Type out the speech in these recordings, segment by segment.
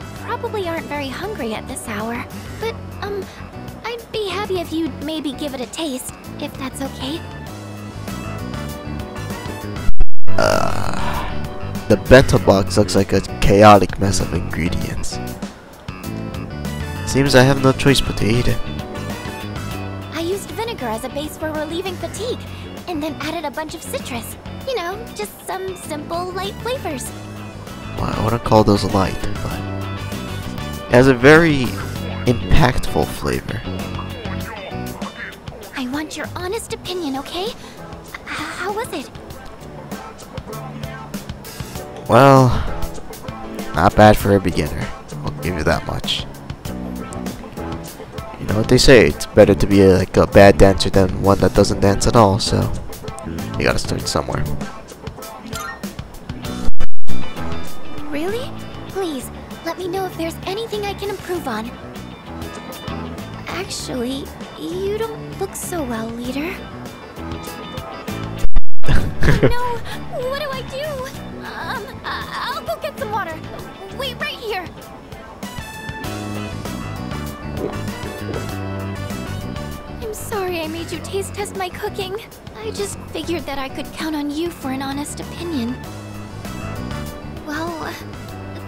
you probably aren't very hungry at this hour. But, I'd be happy if you'd maybe give it a taste, if that's okay. The bento box looks like a chaotic mess of ingredients. Seems I have no choice but to eat it. I used vinegar as a base for relieving fatigue, and then added a bunch of citrus. You know, just some simple, light flavors. Well, I wouldn't call those light, but it has a very impactful flavor. I want your honest opinion, okay? How was it? Well, not bad for a beginner. I'll give you that much. You know what they say, it's better to be like a bad dancer than one that doesn't dance at all, so you gotta start somewhere. Really? Please, let me know if there's anything I can improve on. Actually, you don't look so well, leader. Oh no! What do I do? I'll go get some water. Wait right here. I'm sorry I made you taste test my cooking. I just figured that I could count on you for an honest opinion. Well,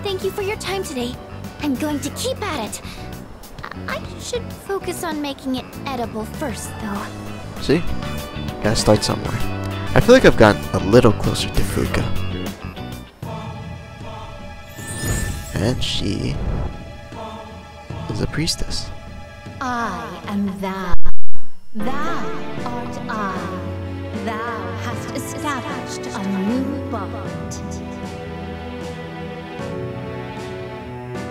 thank you for your time today. I'm going to keep at it. I should focus on making it edible first, though. See? Gotta start somewhere. I feel like I've gotten a little closer to Fuuka. And she is a priestess. I am thou. Thou art I. Thou hast established a new bond.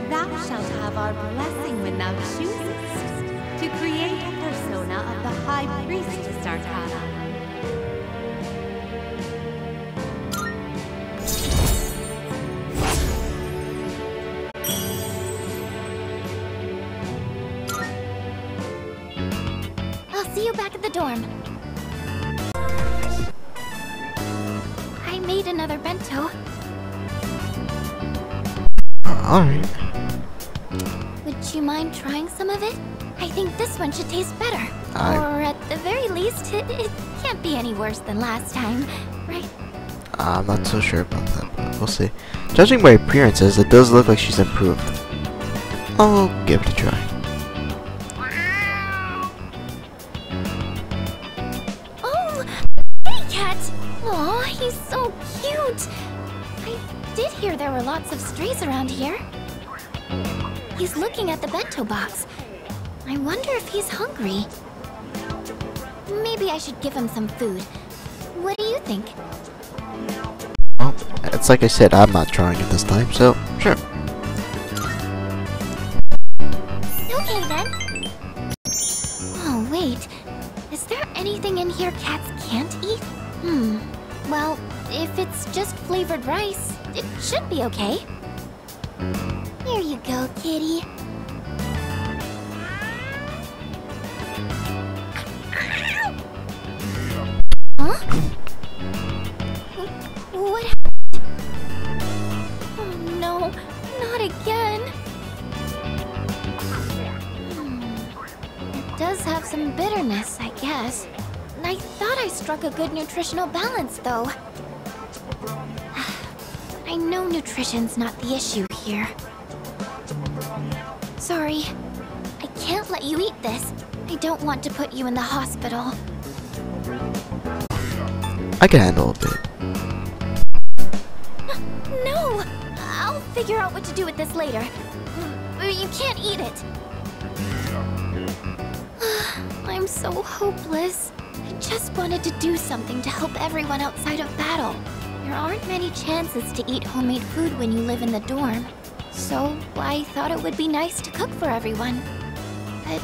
Thou shalt have our blessing when thou choosest to create a persona of the High Priestess Arcana. I'll see you back at the dorm. I made another bento. Alright. Would you mind trying some of it? I think this one should taste better. I- Or at the very least, it can't be any worse than last time, right? I'm not so sure about that, but we'll see. Judging by appearances, it does look like she's improved. I'll give it a try. Oh, kitty cat! Aw, he's so cute! I did hear there were lots of strays around here. He's looking at the bento box. I wonder if he's hungry. Maybe I should give him some food. What do you think? Well, it's like I said, I'm not trying it this time, so sure. Okay then. Oh wait, is there anything in here cats can't eat? Well, if it's just flavored rice, it should be okay. Here you go, kitty. Huh? What happened? Oh no, not again. It does have some bitterness, I guess. I thought I struck a good nutritional balance, though. I know nutrition's not the issue here. Sorry. I can't let you eat this. I don't want to put you in the hospital. I can handle a bit. No! I'll figure out what to do with this later. You can't eat it. I'm so hopeless. I just wanted to do something to help everyone outside of battle. There aren't many chances to eat homemade food when you live in the dorm. So I thought it would be nice to cook for everyone. But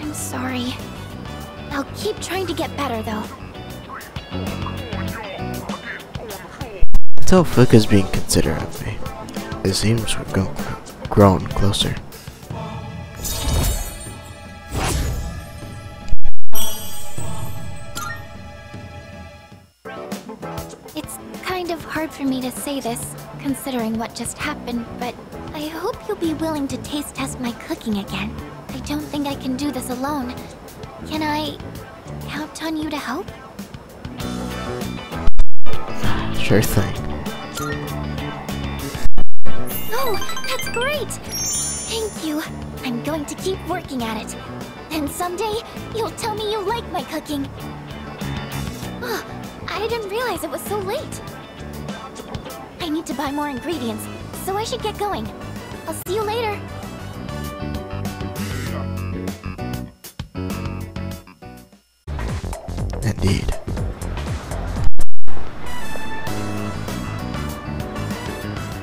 I'm sorry. I'll keep trying to get better though. Until Fuuka's being considerate of me. It seems we've grown closer. It's kind of hard for me to say this, considering what just happened, but I hope you'll be willing to taste test my cooking again. I don't think I can do this alone. Can I count on you to help? Sure thing. Oh, that's great! Thank you. I'm going to keep working at it. And someday, you'll tell me you like my cooking. Oh, I didn't realize it was so late. I need to buy more ingredients, so I should get going. I'll see you later. Indeed.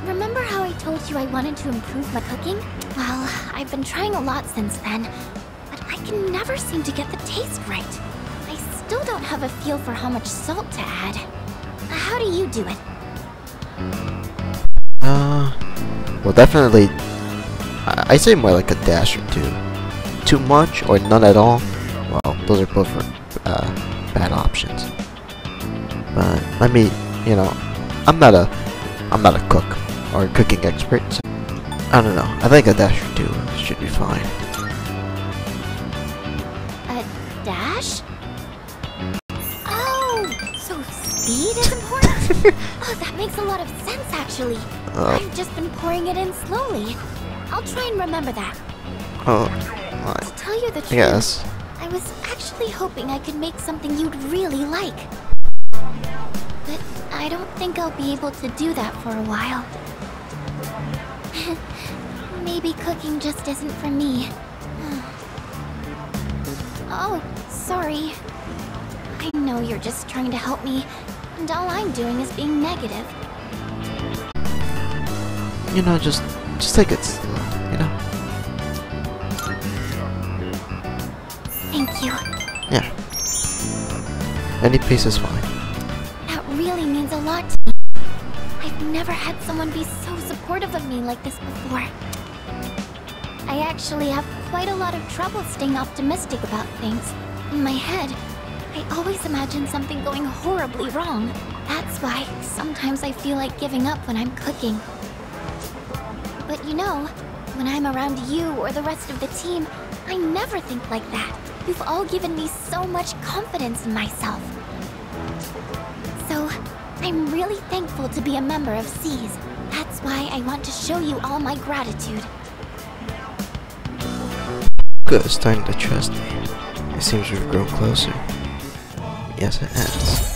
Remember how I told you I wanted to improve my cooking? Well, I've been trying a lot since then, but I can never seem to get the taste right. I still don't have a feel for how much salt to add. How do you do it? Well, definitely, I say more like a dash or two. Too much or none at all. Well, those are both bad options. But I mean, you know, I'm not a cook or a cooking expert. So I don't know. I think a dash or two should be fine. A dash? Oh, so speed is important? Oh, that makes a lot of sense, actually. I've just been pouring it in slowly. I'll try and remember that. To tell you the truth, yes. I was actually hoping I could make something you'd really like. But I don't think I'll be able to do that for a while. Maybe cooking just isn't for me. Oh, sorry. I know you're just trying to help me, and all I'm doing is being negative. You know, just take it slow, you know? Thank you. Yeah. Any pace is fine. That really means a lot to me. I've never had someone be so supportive of me like this before. I actually have quite a lot of trouble staying optimistic about things. In my head, I always imagine something going horribly wrong. That's why sometimes I feel like giving up when I'm cooking. But you know, when I'm around you or the rest of the team, I never think like that. You've all given me so much confidence in myself. So, I'm really thankful to be a member of C's. That's why I want to show you all my gratitude. Good, it's starting to trust me. It seems we've grown closer. Yes, it has.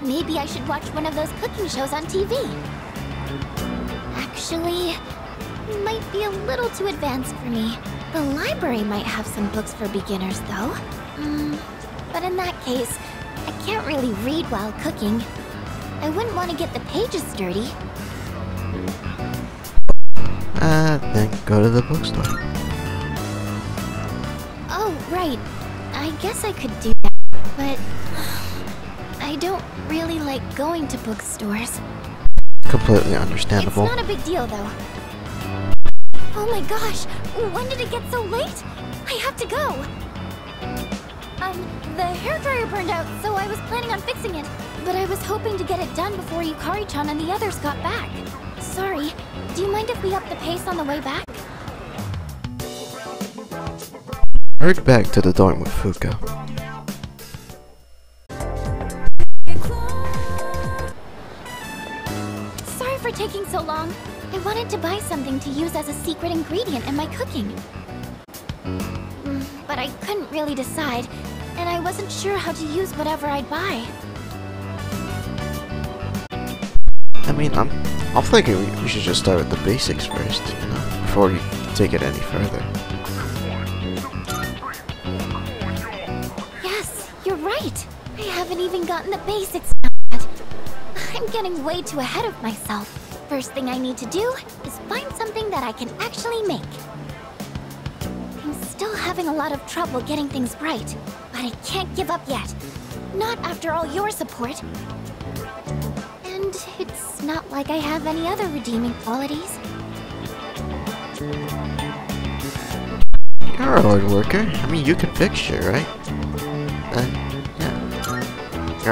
Maybe I should watch one of those cooking shows on TV. Actually, it might be a little too advanced for me. The library might have some books for beginners, though. But in that case, I can't really read while cooking. I wouldn't want to get the pages dirty. Then go to the bookstore. Oh, right. I guess I could do that, but I don't really like going to bookstores. Completely understandable. It's not a big deal, though. Oh my gosh, when did it get so late? I have to go. The hairdryer burned out, so I was planning on fixing it. But I was hoping to get it done before Yukari-chan and the others got back. Sorry, do you mind if we up the pace on the way back? Hurried back to the dorm with Fuuka. Sorry for taking so long. I wanted to buy something to use as a secret ingredient in my cooking. But I couldn't really decide, and I wasn't sure how to use whatever I'd buy. I mean, I'm thinking we should just start with the basics first, you know, before we take it any further. Yes, you're right. I haven't even gotten the basics yet. I'm getting way too ahead of myself. First thing I need to do is find something that I can actually make. I'm still having a lot of trouble getting things right, but I can't give up yet. Not after all your support. And it's not like I have any other redeeming qualities. You're a hard worker. I mean, you can fix shit, right? Yeah.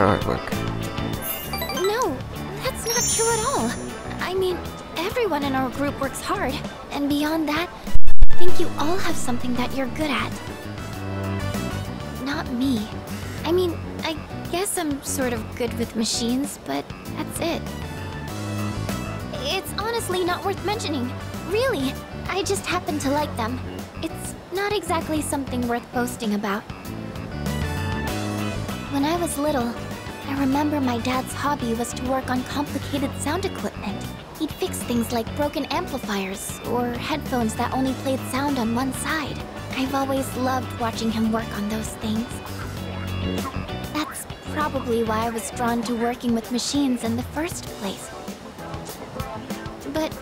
artwork. No, that's not true at all. I mean, everyone in our group works hard. And beyond that, I think you all have something that you're good at. Not me. I mean, I guess I'm sort of good with machines, but that's it. It's honestly not worth mentioning. Really, I just happen to like them. It's not exactly something worth boasting about. When I was little, I remember my dad's hobby was to work on complicated sound equipment. He'd fix things like broken amplifiers or headphones that only played sound on one side. I've always loved watching him work on those things. That's probably why I was drawn to working with machines in the first place. But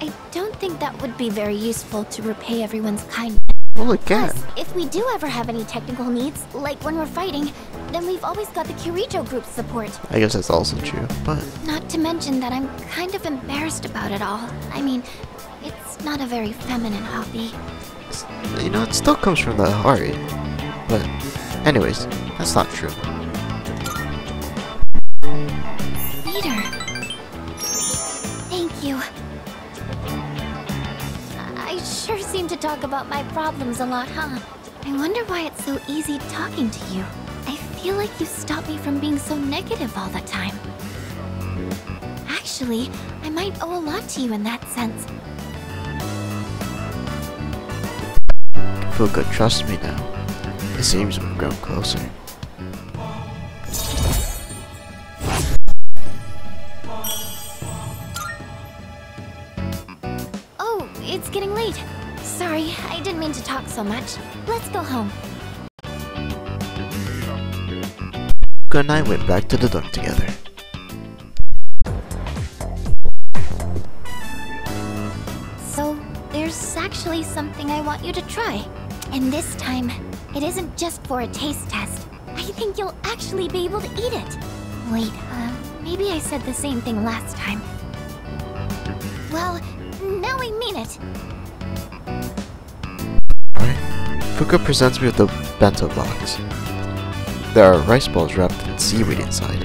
I don't think that would be very useful to repay everyone's kindness. Well, it can. Plus, if we do ever have any technical needs, like when we're fighting, then we've always got the Kirijo group's support. I guess that's also true, but... Not to mention that I'm kind of embarrassed about it all. I mean, it's not a very feminine hobby. You know, it still comes from the heart. But, anyways, that's not true. Peter. Thank you. I sure seem to talk about my problems a lot, huh? I wonder why it's so easy talking to you. I feel like you stop me from being so negative all the time. Actually, I might owe a lot to you in that sense. Fuuka, trust me now. It seems we've grown closer. Oh, it's getting late. Sorry, I didn't mean to talk so much. Let's go home. Fuuka and I went back to the dorm together. So, there's actually something I want you to try. And this time, it isn't just for a taste test. I think you'll actually be able to eat it. Wait, maybe I said the same thing last time. Well, now I mean it. Alright. Fuuka presents me with the bento box. There are rice balls wrapped in seaweed inside.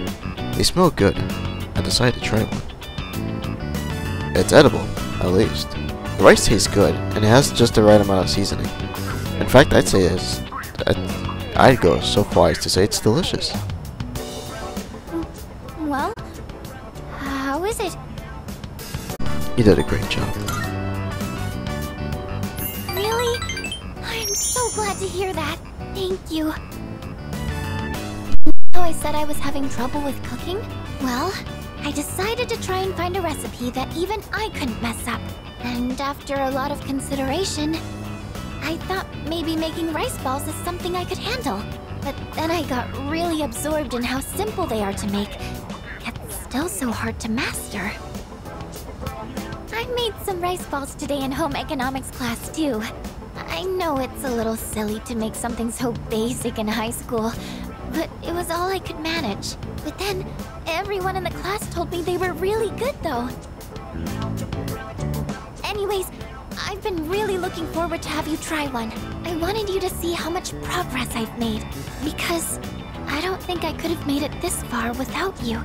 They smell good. I decided to try one. It's edible, at least. The rice tastes good, and it has just the right amount of seasoning. In fact, I'd go so far as to say it's delicious. Well, how is it? You did a great job. Really? I'm so glad to hear that. Thank you. So I said I was having trouble with cooking? Well, I decided to try and find a recipe that even I couldn't mess up. And after a lot of consideration, I thought maybe making rice balls is something I could handle. But then I got really absorbed in how simple they are to make, yet still so hard to master. I made some rice balls today in home economics class too. I know it's a little silly to make something so basic in high school, but it was all I could manage. But then, everyone in the class told me they were really good though. Anyways, I've been really looking forward to have you try one. I wanted you to see how much progress I've made, because I don't think I could have made it this far without you.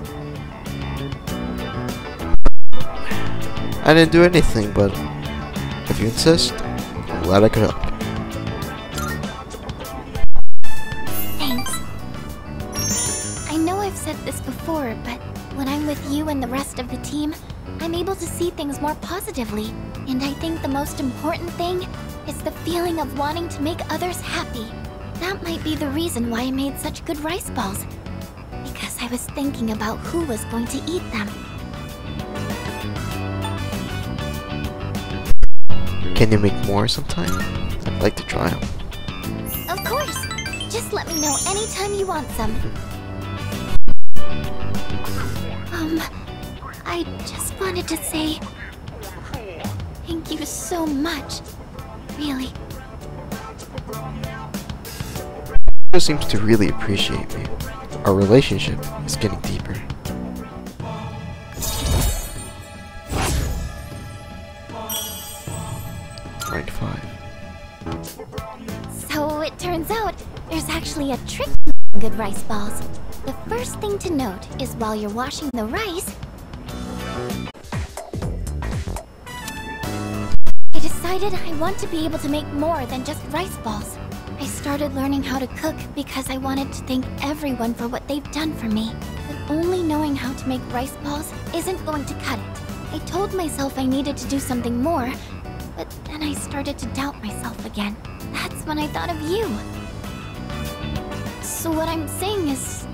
I didn't do anything, but if you insist, I'm glad I could help. Thanks. I know I've said this before, but when I'm with you and the rest of the team, I'm able to see things more positively. And I think the most important thing is the feeling of wanting to make others happy. That might be the reason why I made such good rice balls. Because I was thinking about who was going to eat them. Can you make more sometime? I'd like to try them. Of course! Just let me know anytime you want some. I just wanted to say... thank you so much. Really. He seems to really appreciate me. Our relationship is getting deeper. Rank 5. So it turns out there's actually a trick good rice balls. The first thing to note is while you're washing the rice, I decided I want to be able to make more than just rice balls. I started learning how to cook because I wanted to thank everyone for what they've done for me. But only knowing how to make rice balls isn't going to cut it. I told myself I needed to do something more, but then I started to doubt myself again. That's when I thought of you. So what I'm saying is,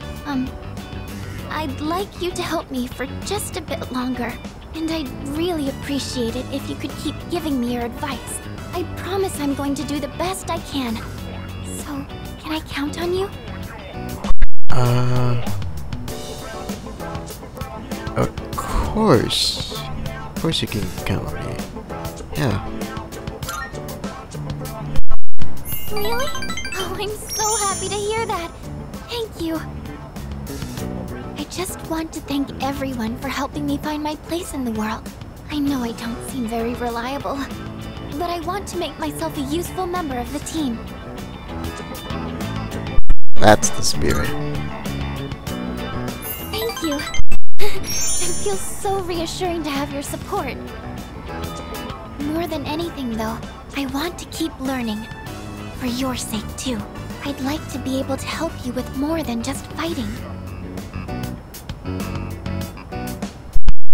I'd like you to help me for just a bit longer. And I'd really appreciate it if you could keep giving me your advice. I promise I'm going to do the best I can. So, can I count on you? Of course. Of course you can count on me. Yeah. Really? Oh, I'm so happy to hear that. Thank you. I just want to thank everyone for helping me find my place in the world. I know I don't seem very reliable, but I want to make myself a useful member of the team. That's the spirit. Thank you. It feels so reassuring to have your support. More than anything, though, I want to keep learning. For your sake, too. I'd like to be able to help you with more than just fighting.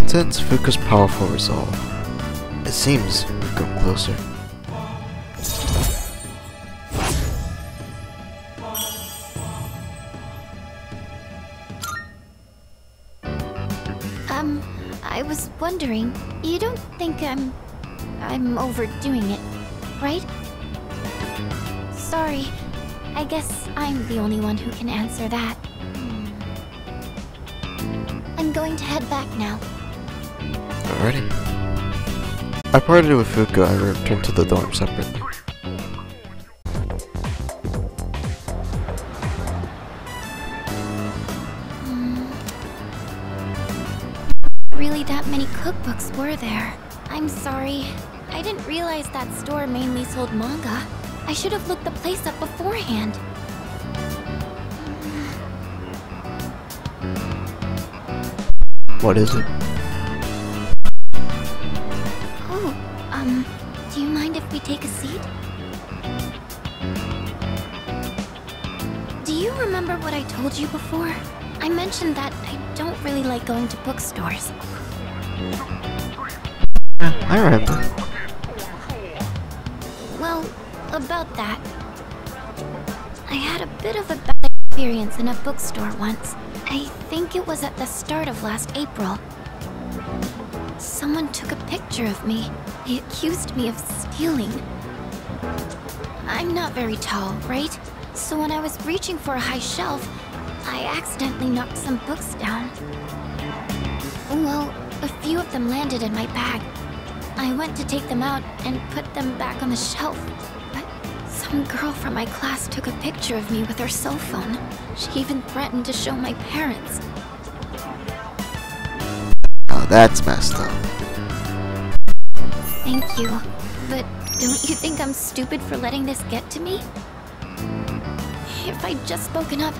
Since Fuuka's powerful resolve, it seems we've come closer. I was wondering, you don't think I'm overdoing it, right? Sorry, I guess I'm the only one who can answer that. I'm going to head back now. Alrighty. I parted with Fuuka and returned to the dorm separately. Really that many cookbooks were there. I'm sorry. I didn't realize that store mainly sold manga. I should have looked the place up beforehand. What is it? Do you mind if we take a seat? Do you remember what I told you before? I mentioned that I don't really like going to bookstores. Yeah, I remember. Well, about that. I had a bit of a bad experience in a bookstore once. I think it was at the start of last April. Someone took a picture of me. They accused me of stealing. I'm not very tall, right? So when I was reaching for a high shelf, I accidentally knocked some books down. Well, a few of them landed in my bag. I went to take them out and put them back on the shelf. But some girl from my class took a picture of me with her cell phone. She even threatened to show my parents. Oh, that's messed up. Thank you. But don't you think I'm stupid for letting this get to me? If I'd just spoken up,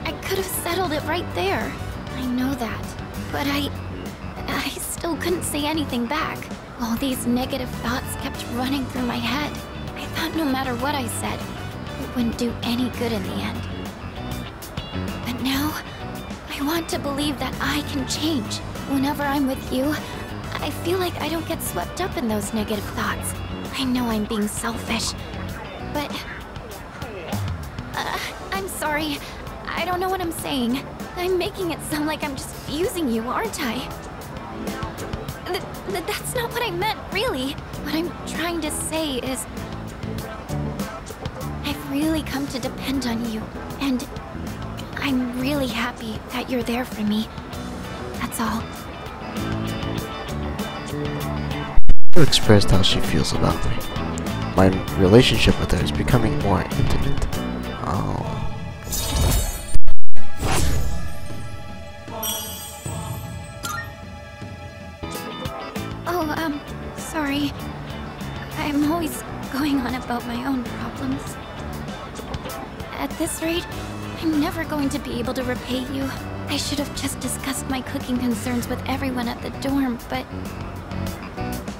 I could have settled it right there. I know that. But I still couldn't say anything back. All these negative thoughts kept running through my head. I thought no matter what I said, it wouldn't do any good in the end. But now, I want to believe that I can change. Whenever I'm with you, I feel like I don't get swept up in those negative thoughts. I know I'm being selfish, but... I'm sorry. I don't know what I'm saying. I'm making it sound like I'm just using you, aren't I? That's not what I meant, really. What I'm trying to say is... I've really come to depend on you, and I'm really happy that you're there for me. That's all. She expressed how she feels about me. My relationship with her is becoming more intimate. Oh. Sorry. I'm always going on about my own problems. At this rate, I'm never going to be able to repay you. I should have just discussed my cooking concerns with everyone at the dorm, but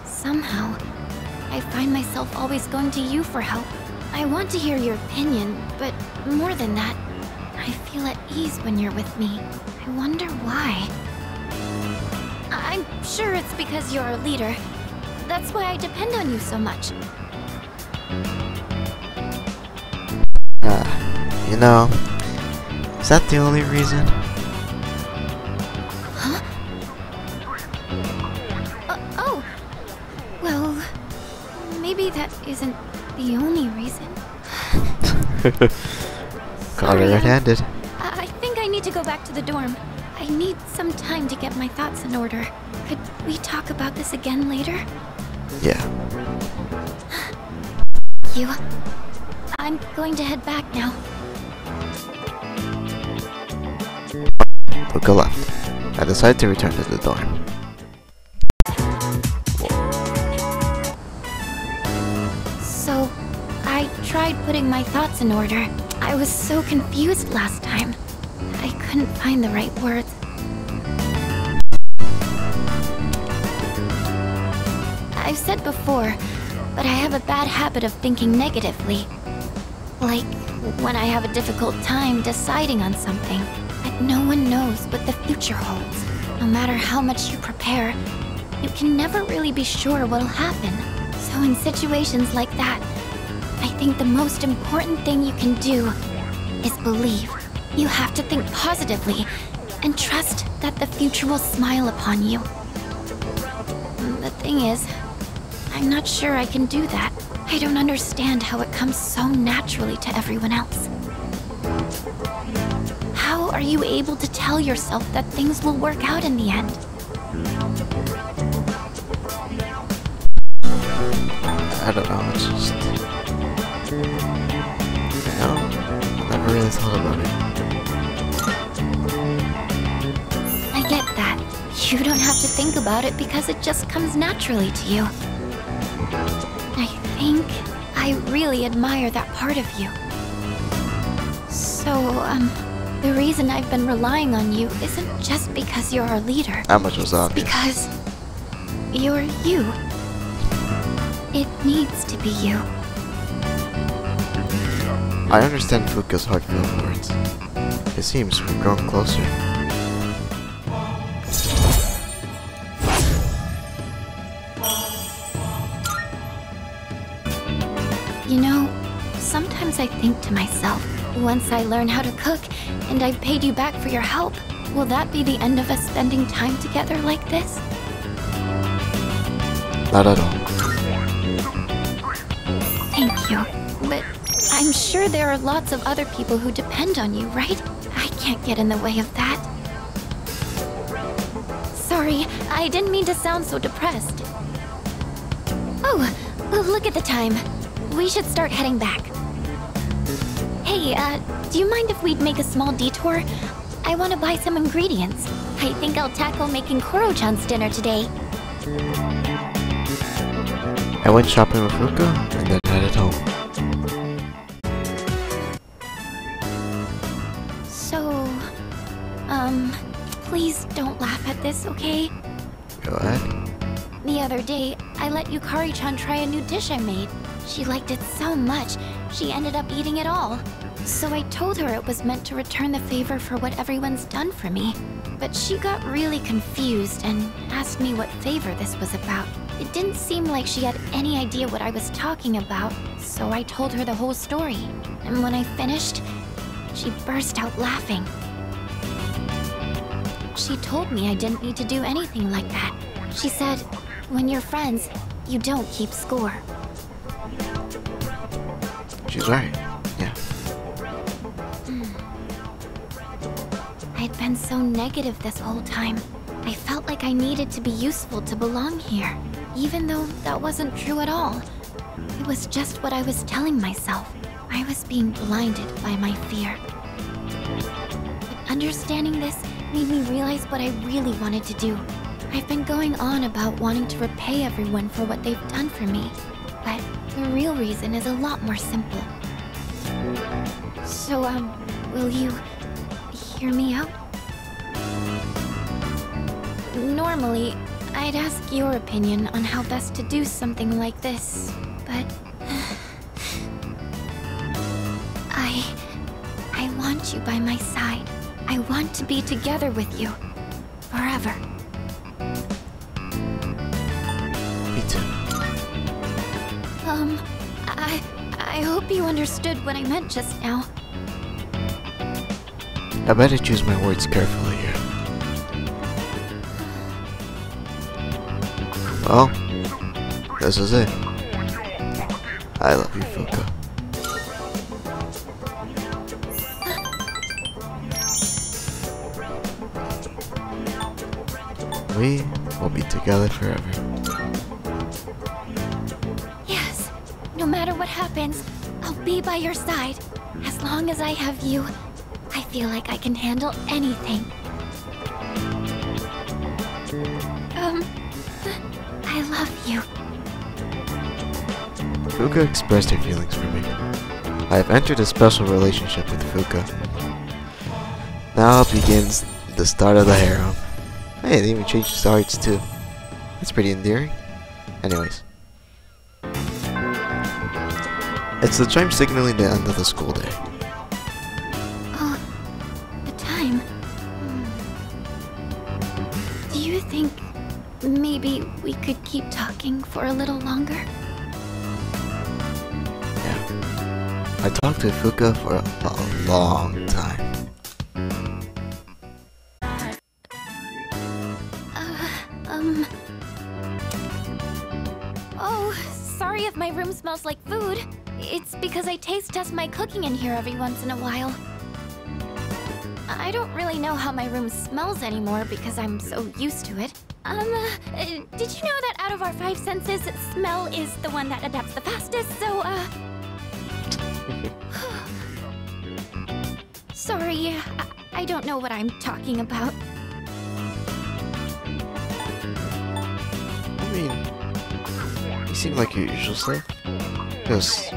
somehow, I find myself always going to you for help. I want to hear your opinion, but more than that, I feel at ease when you're with me. I wonder why. I'm sure it's because you're a leader. That's why I depend on you so much. You know, is that the only reason? Huh? Oh! Well, maybe that isn't the only reason. Caught her red-handed. I think I need to go back to the dorm. I need some time to get my thoughts in order. Could we talk about this again later? Yeah. You. I'm going to head back now. Fuuka left. I decided to return to the dorm. So, I tried putting my thoughts in order. I was so confused last time. I couldn't find the right words. I've said before, but I have a bad habit of thinking negatively. Like, when I have a difficult time deciding on something, but no one knows what the future holds. No matter how much you prepare, you can never really be sure what'll happen. So in situations like that, I think the most important thing you can do is believe. You have to think positively and trust that the future will smile upon you. The thing is, I'm not sure I can do that. I don't understand how it comes so naturally to everyone else. How are you able to tell yourself that things will work out in the end? I don't know, it's just... You know, I never really thought about it. I get that. You don't have to think about it because it just comes naturally to you. I think I really admire that part of you. So, the reason I've been relying on you isn't just because you're our leader. How much was obvious? Because you're you. It needs to be you. I understand Fuuka's heartfelt words. It seems we're growing closer. You know, sometimes I think to myself, once I learn how to cook and I've paid you back for your help, will that be the end of us spending time together like this? Not at all. Thank you. But I'm sure there are lots of other people who depend on you, right? I can't get in the way of that. Sorry, I didn't mean to sound so depressed. Oh, look at the time. We should start heading back. Hey, do you mind if we'd make a small detour? I want to buy some ingredients. I think I'll tackle making Koro-chan's dinner today. I went shopping with Fuuka and then headed home. So, please don't laugh at this, okay? Go ahead. The other day, I let Yukari-chan try a new dish I made. She liked it so much, she ended up eating it all. So I told her it was meant to return the favor for what everyone's done for me. But she got really confused and asked me what favor this was about. It didn't seem like she had any idea what I was talking about, so I told her the whole story. And when I finished, she burst out laughing. She told me I didn't need to do anything like that. She said, when you're friends, you don't keep score. She's right. Yeah. I'd been so negative this whole time. I felt like I needed to be useful to belong here, even though that wasn't true at all. It was just what I was telling myself. I was being blinded by my fear. But understanding this made me realize what I really wanted to do. I've been going on about wanting to repay everyone for what they've done for me, but the real reason is a lot more simple. So, will you hear me out? Normally, I'd ask your opinion on how best to do something like this, but... I want you by my side. I want to be together with you. Forever. Me too. I hope you understood what I meant just now. I better choose my words carefully here. Well, this is it. I love you, Fuuka. We will be together forever. Yes, no matter what happens, I'll be by your side. As long as I have you, I feel like I can handle anything. I love you. Fuuka expressed her feelings for me. I have entered a special relationship with Fuuka. Now begins the start of the harem. Hey, they even changed his hearts too. That's pretty endearing. Anyways. It's the chime signaling the end of the school day. Oh, the time. Do you think maybe we could keep talking for a little longer? Yeah. I talked to Fuuka for a long time. Oh, sorry if my room smells like food. It's because I taste test my cooking in here every once in a while. I don't really know how my room smells anymore because I'm so used to it. Did you know that out of our 5 senses, smell is the one that adapts the fastest, so, Sorry, I don't know what I'm talking about. I mean, you seem like your usual self. Just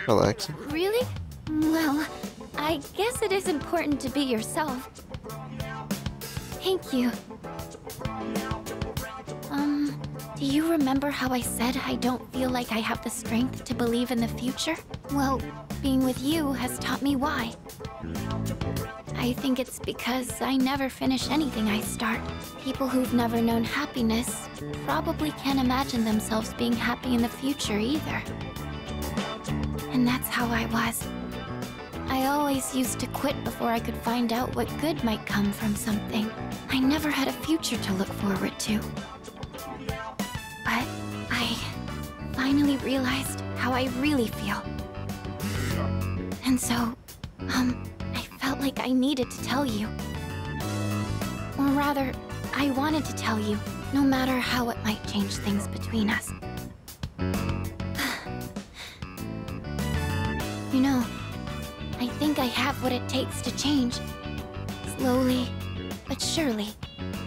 relaxing. Really? Well, I guess it is important to be yourself. Thank you. Do you remember how I said I don't feel like I have the strength to believe in the future? Well, being with you has taught me why. I think it's because I never finish anything I start. People who've never known happiness probably can't imagine themselves being happy in the future either. And that's how I was. I always used to quit before I could find out what good might come from something. I never had a future to look forward to. But I finally realized how I really feel. And so, I felt like I needed to tell you. Or rather, I wanted to tell you, no matter how it might change things between us. You know, I think I have what it takes to change. Slowly, but surely.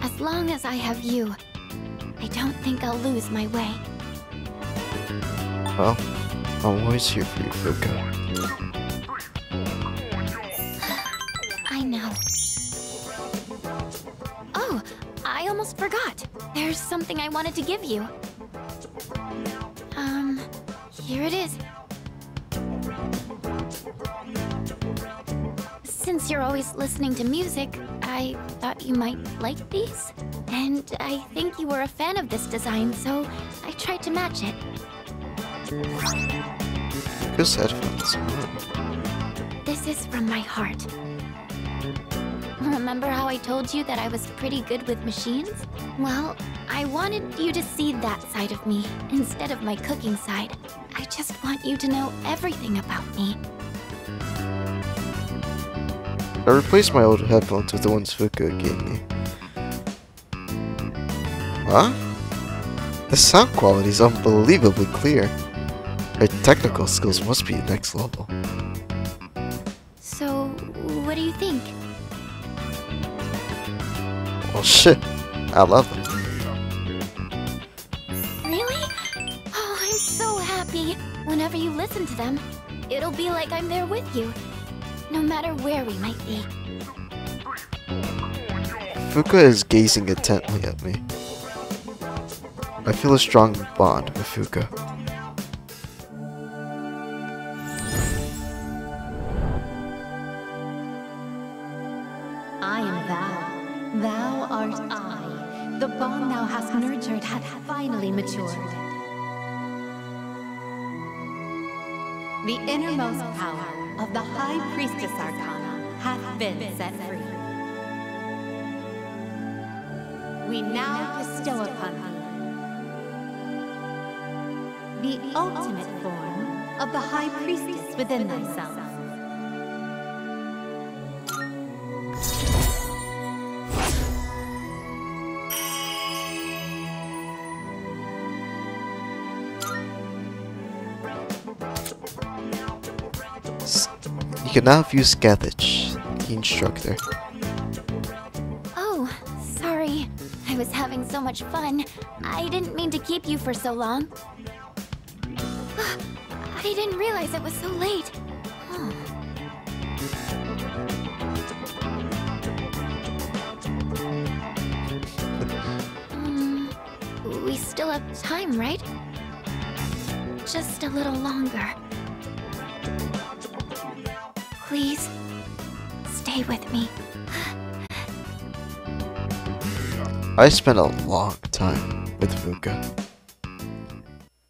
As long as I have you, I don't think I'll lose my way. Well, I'm always here for you, Fuuka. I know. Oh, I almost forgot. There's something I wanted to give you. Here it is. Since you're always listening to music, I thought you might like these. And I think you were a fan of this design, so I tried to match it. Good headphones. This is from my heart. Remember how I told you that I was pretty good with machines? Well, I wanted you to see that side of me instead of my cooking side. I just want you to know everything about me. I replaced my old headphones with the ones Fuuka gave me. Huh? The sound quality is unbelievably clear. Her technical skills must be next level. So, what do you think? Well, shit. I love them. Really? Oh, I'm so happy. Whenever you listen to them, it'll be like I'm there with you. no matter where we might be. Fuuka is gazing intently at me. I feel a strong bond with Fuuka. I am thou. Thou art I. The bond thou hast nurtured hath finally matured. The innermost power of the High Priestess Arcana hath been set free. We now bestow upon thee the ultimate form of the High Priestess within thyself. You can now view Scathach, the instructor. Oh, sorry. I was having so much fun. I didn't mean to keep you for so long. I didn't realize it was so late. Oh. We still have time, right? Just a little longer. Please, stay with me. I spent a long time with Fuuka.